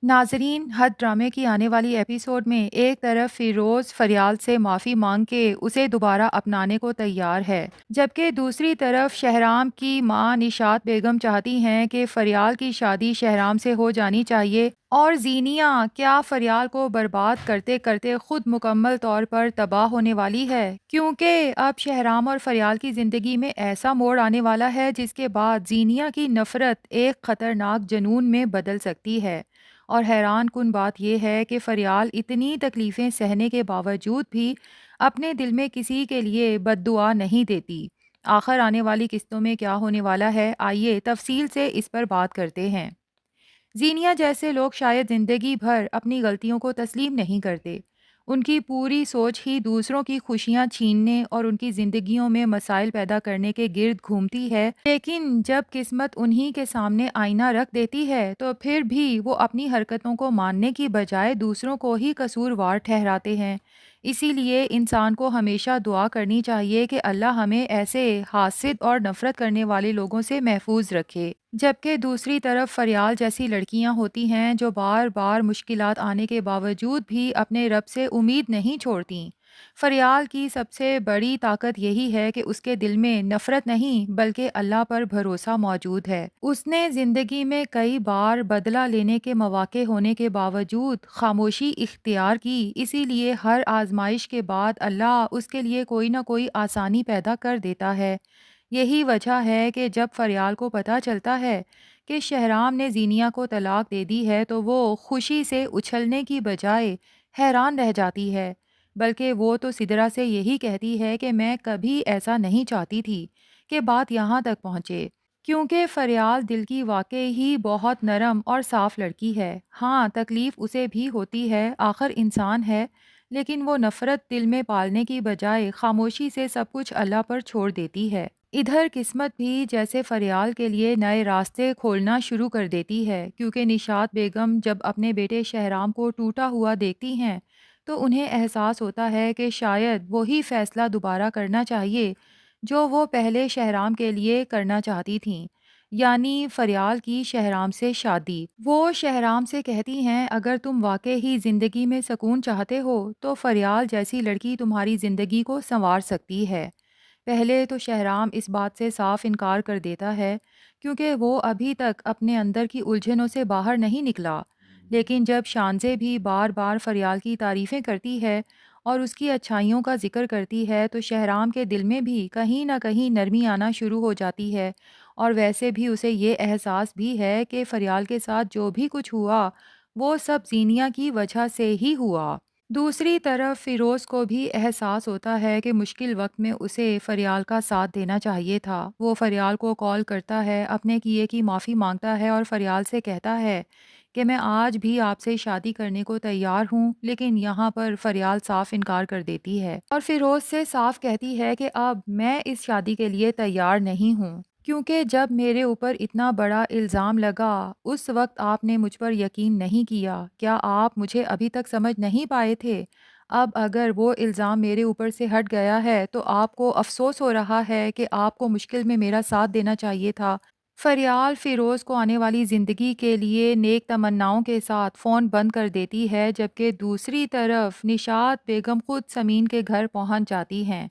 ناظرین، حد ڈرامے کی آنے والی ایپیسوڈ میں ایک طرف فیروز فریال سے معافی مانگ کے اسے دوبارہ اپنانے کو تیار ہے، جبکہ دوسری طرف شہرام کی ماں نشاط بیگم چاہتی ہیں کہ فریال کی شادی شہرام سے ہو جانی چاہیے، اور زینیا کیا فریال کو برباد کرتے کرتے خود مکمل طور پر تباہ ہونے والی ہے، کیونکہ اب شہرام اور فریال کی زندگی میں ایسا موڑ آنے والا ہے جس کے بعد زینیا کی نفرت ایک خطرناک جنون میں بدل سکتی ہے۔ اور حیران کن بات یہ ہے کہ فریال اتنی تکلیفیں سہنے کے باوجود بھی اپنے دل میں کسی کے لیے بد دعا نہیں دیتی۔ آخر آنے والی قسطوں میں کیا ہونے والا ہے، آئیے تفصیل سے اس پر بات کرتے ہیں۔ زینیا جیسے لوگ شاید زندگی بھر اپنی غلطیوں کو تسلیم نہیں کرتے۔ ان کی پوری سوچ ہی دوسروں کی خوشیاں چھیننے اور ان کی زندگیوں میں مسائل پیدا کرنے کے گرد گھومتی ہے، لیکن جب قسمت انہی کے سامنے آئینہ رکھ دیتی ہے تو پھر بھی وہ اپنی حرکتوں کو ماننے کی بجائے دوسروں کو ہی قصوروار ٹھہراتے ہیں۔ اسی لیے انسان کو ہمیشہ دعا کرنی چاہیے کہ اللہ ہمیں ایسے حاسد اور نفرت کرنے والے لوگوں سے محفوظ رکھے۔ جبکہ دوسری طرف فریال جیسی لڑکیاں ہوتی ہیں جو بار بار مشکلات آنے کے باوجود بھی اپنے رب سے امید نہیں چھوڑتیں۔ فریال کی سب سے بڑی طاقت یہی ہے کہ اس کے دل میں نفرت نہیں بلکہ اللہ پر بھروسہ موجود ہے۔ اس نے زندگی میں کئی بار بدلہ لینے کے مواقع ہونے کے باوجود خاموشی اختیار کی، اسی لیے ہر آزمائش کے بعد اللہ اس کے لیے کوئی نہ کوئی آسانی پیدا کر دیتا ہے۔ یہی وجہ ہے کہ جب فریال کو پتہ چلتا ہے کہ شہرام نے زینیا کو طلاق دے دی ہے تو وہ خوشی سے اچھلنے کی بجائے حیران رہ جاتی ہے، بلکہ وہ تو سدرا سے یہی کہتی ہے کہ میں کبھی ایسا نہیں چاہتی تھی کہ بات یہاں تک پہنچے، کیونکہ فریال دل کی واقعی ہی بہت نرم اور صاف لڑکی ہے۔ ہاں، تکلیف اسے بھی ہوتی ہے، آخر انسان ہے، لیکن وہ نفرت دل میں پالنے کی بجائے خاموشی سے سب کچھ اللہ پر چھوڑ دیتی ہے۔ ادھر قسمت بھی جیسے فریال کے لیے نئے راستے کھولنا شروع کر دیتی ہے، کیونکہ نشاط بیگم جب اپنے بیٹے شہرام کو ٹوٹا ہوا دیکھتی ہیں تو انہیں احساس ہوتا ہے کہ شاید وہی فیصلہ دوبارہ کرنا چاہیے جو وہ پہلے شہرام کے لیے کرنا چاہتی تھیں، یعنی فریال کی شہرام سے شادی۔ وہ شہرام سے کہتی ہیں اگر تم واقعی ہی زندگی میں سکون چاہتے ہو تو فریال جیسی لڑکی تمہاری زندگی کو سنوار سکتی ہے۔ پہلے تو شہرام اس بات سے صاف انکار کر دیتا ہے، کیونکہ وہ ابھی تک اپنے اندر کی الجھنوں سے باہر نہیں نکلا، لیکن جب شانزے بھی بار بار فریال کی تعریفیں کرتی ہے اور اس کی اچھائیوں کا ذکر کرتی ہے تو شہرام کے دل میں بھی کہیں نہ کہیں نرمی آنا شروع ہو جاتی ہے، اور ویسے بھی اسے یہ احساس بھی ہے کہ فریال کے ساتھ جو بھی کچھ ہوا وہ سب زینیا کی وجہ سے ہی ہوا۔ دوسری طرف فیروز کو بھی احساس ہوتا ہے کہ مشکل وقت میں اسے فریال کا ساتھ دینا چاہیے تھا۔ وہ فریال کو کال کرتا ہے، اپنے کیے کی معافی مانگتا ہے اور فریال سے کہتا ہے کہ میں آج بھی آپ سے شادی کرنے کو تیار ہوں، لیکن یہاں پر فریال صاف انکار کر دیتی ہے اور فیروز سے صاف کہتی ہے کہ اب میں اس شادی کے لیے تیار نہیں ہوں، کیونکہ جب میرے اوپر اتنا بڑا الزام لگا اس وقت آپ نے مجھ پر یقین نہیں کیا۔ کیا آپ مجھے ابھی تک سمجھ نہیں پائے تھے؟ اب اگر وہ الزام میرے اوپر سے ہٹ گیا ہے تو آپ کو افسوس ہو رہا ہے کہ آپ کو مشکل میں میرا ساتھ دینا چاہیے تھا۔ فریال فیروز کو آنے والی زندگی کے لیے نیک تمناؤں کے ساتھ فون بند کر دیتی ہے، جبکہ دوسری طرف نشاط بیگم خود سمین کے گھر پہنچ جاتی ہیں۔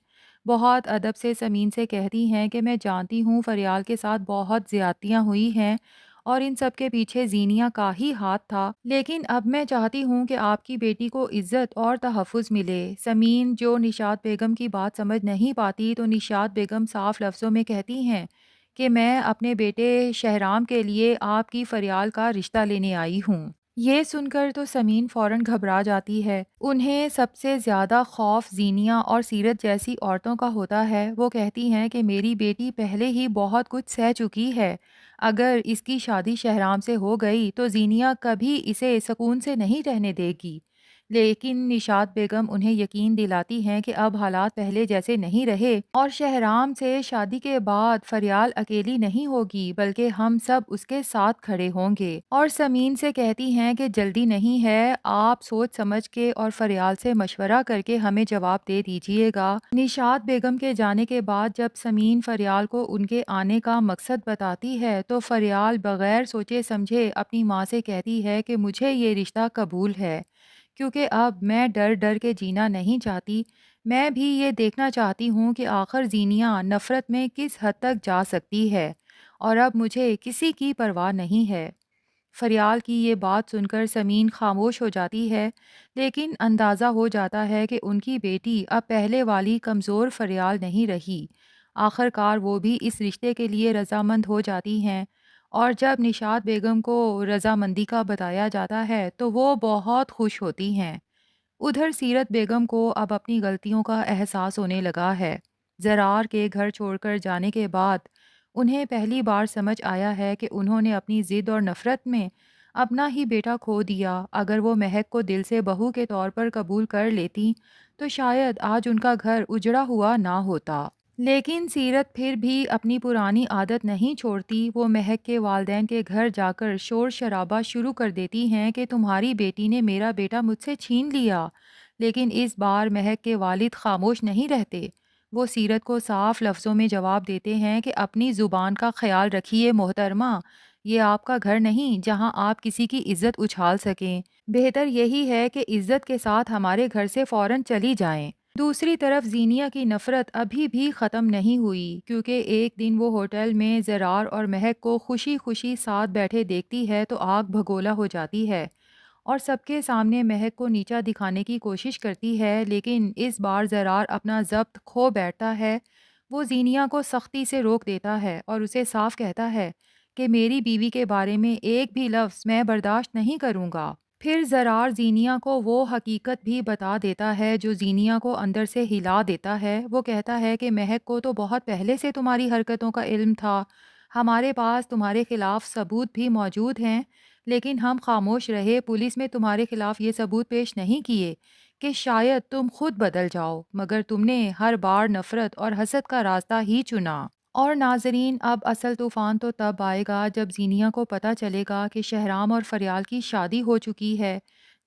بہت ادب سے سمین سے کہتی ہیں کہ میں جانتی ہوں فریال کے ساتھ بہت زیادتیاں ہوئی ہیں اور ان سب کے پیچھے زینیا کا ہی ہاتھ تھا، لیکن اب میں چاہتی ہوں کہ آپ کی بیٹی کو عزت اور تحفظ ملے۔ سمین جو نشاط بیگم کی بات سمجھ نہیں پاتی تو نشاط بیگم صاف لفظوں میں کہتی ہیں کہ میں اپنے بیٹے شہرام کے لیے آپ کی فریال کا رشتہ لینے آئی ہوں۔ یہ سن کر تو سمین فوراً گھبرا جاتی ہے۔ انہیں سب سے زیادہ خوف زینیا اور سیرت جیسی عورتوں کا ہوتا ہے۔ وہ کہتی ہیں کہ میری بیٹی پہلے ہی بہت کچھ سہ چکی ہے، اگر اس کی شادی شہرام سے ہو گئی تو زینیا کبھی اسے سکون سے نہیں رہنے دے گی۔ لیکن نشاط بیگم انہیں یقین دلاتی ہیں کہ اب حالات پہلے جیسے نہیں رہے اور شہرام سے شادی کے بعد فریال اکیلی نہیں ہوگی بلکہ ہم سب اس کے ساتھ کھڑے ہوں گے، اور سمین سے کہتی ہیں کہ جلدی نہیں ہے، آپ سوچ سمجھ کے اور فریال سے مشورہ کر کے ہمیں جواب دے دیجیے گا۔ نشاط بیگم کے جانے کے بعد جب سمین فریال کو ان کے آنے کا مقصد بتاتی ہے تو فریال بغیر سوچے سمجھے اپنی ماں سے کہتی ہے کہ مجھے یہ رشتہ قبول ہے، کیونکہ اب میں ڈر ڈر کے جینا نہیں چاہتی، میں بھی یہ دیکھنا چاہتی ہوں کہ آخر زینیہ نفرت میں کس حد تک جا سکتی ہے، اور اب مجھے کسی کی پرواہ نہیں ہے۔ فریال کی یہ بات سن کر سمین خاموش ہو جاتی ہے، لیکن اندازہ ہو جاتا ہے کہ ان کی بیٹی اب پہلے والی کمزور فریال نہیں رہی۔ آخر کار وہ بھی اس رشتے کے لیے رضامند ہو جاتی ہیں، اور جب نشاط بیگم کو رضامندی کا بتایا جاتا ہے تو وہ بہت خوش ہوتی ہیں۔ ادھر سیرت بیگم کو اب اپنی غلطیوں کا احساس ہونے لگا ہے۔ زرار کے گھر چھوڑ کر جانے کے بعد انہیں پہلی بار سمجھ آیا ہے کہ انہوں نے اپنی ضد اور نفرت میں اپنا ہی بیٹا کھو دیا۔ اگر وہ مہک کو دل سے بہو کے طور پر قبول کر لیتی تو شاید آج ان کا گھر اجڑا ہوا نہ ہوتا۔ لیکن سیرت پھر بھی اپنی پرانی عادت نہیں چھوڑتی، وہ مہک کے والدین کے گھر جا کر شور شرابہ شروع کر دیتی ہیں کہ تمہاری بیٹی نے میرا بیٹا مجھ سے چھین لیا۔ لیکن اس بار مہک کے والد خاموش نہیں رہتے، وہ سیرت کو صاف لفظوں میں جواب دیتے ہیں کہ اپنی زبان کا خیال رکھیے محترمہ، یہ آپ کا گھر نہیں جہاں آپ کسی کی عزت اچھال سکیں، بہتر یہی ہے کہ عزت کے ساتھ ہمارے گھر سے فوراً چلی جائیں۔ دوسری طرف زینیہ کی نفرت ابھی بھی ختم نہیں ہوئی، کیونکہ ایک دن وہ ہوٹل میں زرار اور مہک کو خوشی خوشی ساتھ بیٹھے دیکھتی ہے تو آگ بھگولا ہو جاتی ہے، اور سب کے سامنے مہک کو نیچا دکھانے کی کوشش کرتی ہے، لیکن اس بار زرار اپنا ضبط کھو بیٹھتا ہے۔ وہ زینیہ کو سختی سے روک دیتا ہے اور اسے صاف کہتا ہے کہ میری بیوی کے بارے میں ایک بھی لفظ میں برداشت نہیں کروں گا۔ پھر زرار زینیہ کو وہ حقیقت بھی بتا دیتا ہے جو زینیہ کو اندر سے ہلا دیتا ہے۔ وہ کہتا ہے کہ مہک کو تو بہت پہلے سے تمہاری حرکتوں کا علم تھا، ہمارے پاس تمہارے خلاف ثبوت بھی موجود ہیں، لیکن ہم خاموش رہے، پولیس میں تمہارے خلاف یہ ثبوت پیش نہیں کیے کہ شاید تم خود بدل جاؤ، مگر تم نے ہر بار نفرت اور حسد کا راستہ ہی چنا۔ اور ناظرین، اب اصل طوفان تو تب آئے گا جب زینیہ کو پتہ چلے گا کہ شہرام اور فریال کی شادی ہو چکی ہے۔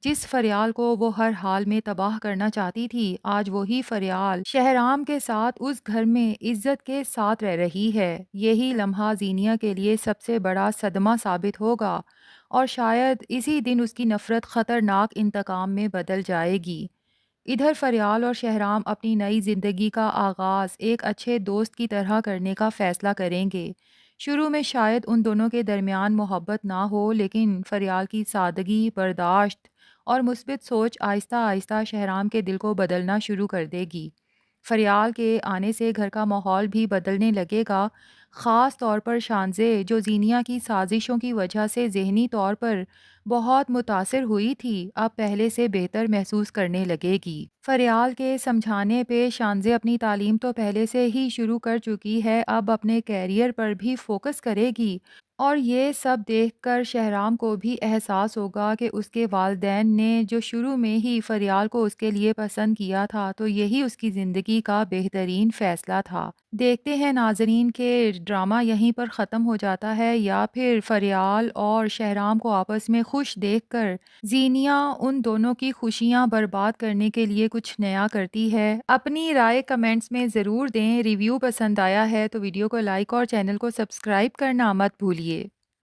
جس فریال کو وہ ہر حال میں تباہ کرنا چاہتی تھی، آج وہی فریال شہرام کے ساتھ اس گھر میں عزت کے ساتھ رہ رہی ہے۔ یہی لمحہ زینیہ کے لیے سب سے بڑا صدمہ ثابت ہوگا، اور شاید اسی دن اس کی نفرت خطرناک انتقام میں بدل جائے گی۔ ادھر فریال اور شہرام اپنی نئی زندگی کا آغاز ایک اچھے دوست کی طرح کرنے کا فیصلہ کریں گے۔ شروع میں شاید ان دونوں کے درمیان محبت نہ ہو، لیکن فریال کی سادگی، برداشت اور مثبت سوچ آہستہ آہستہ شہرام کے دل کو بدلنا شروع کر دے گی۔ فریال کے آنے سے گھر کا ماحول بھی بدلنے لگے گا، خاص طور پر شانزے جو زینیہ کی سازشوں کی وجہ سے ذہنی طور پر بہت متاثر ہوئی تھی، اب پہلے سے بہتر محسوس کرنے لگے گی۔ فریال کے سمجھانے پہ شانزے اپنی تعلیم تو پہلے سے ہی شروع کر چکی ہے، اب اپنے کیریئر پر بھی فوکس کرے گی، اور یہ سب دیکھ کر شہرام کو بھی احساس ہوگا کہ اس کے والدین نے جو شروع میں ہی فریال کو اس کے لیے پسند کیا تھا تو یہی اس کی زندگی کا بہترین فیصلہ تھا۔ دیکھتے ہیں ناظرین کہ ڈرامہ یہیں پر ختم ہو جاتا ہے یا پھر فریال اور شہرام کو آپس میں خوش دیکھ کر زینیہ ان دونوں کی خوشیاں برباد کرنے کے لیے کچھ نیا کرتی ہے۔ اپنی رائے کمنٹس میں ضرور دیں۔ ریویو پسند آیا ہے تو ویڈیو کو لائک اور چینل کو سبسکرائب کرنا مت بھولیے۔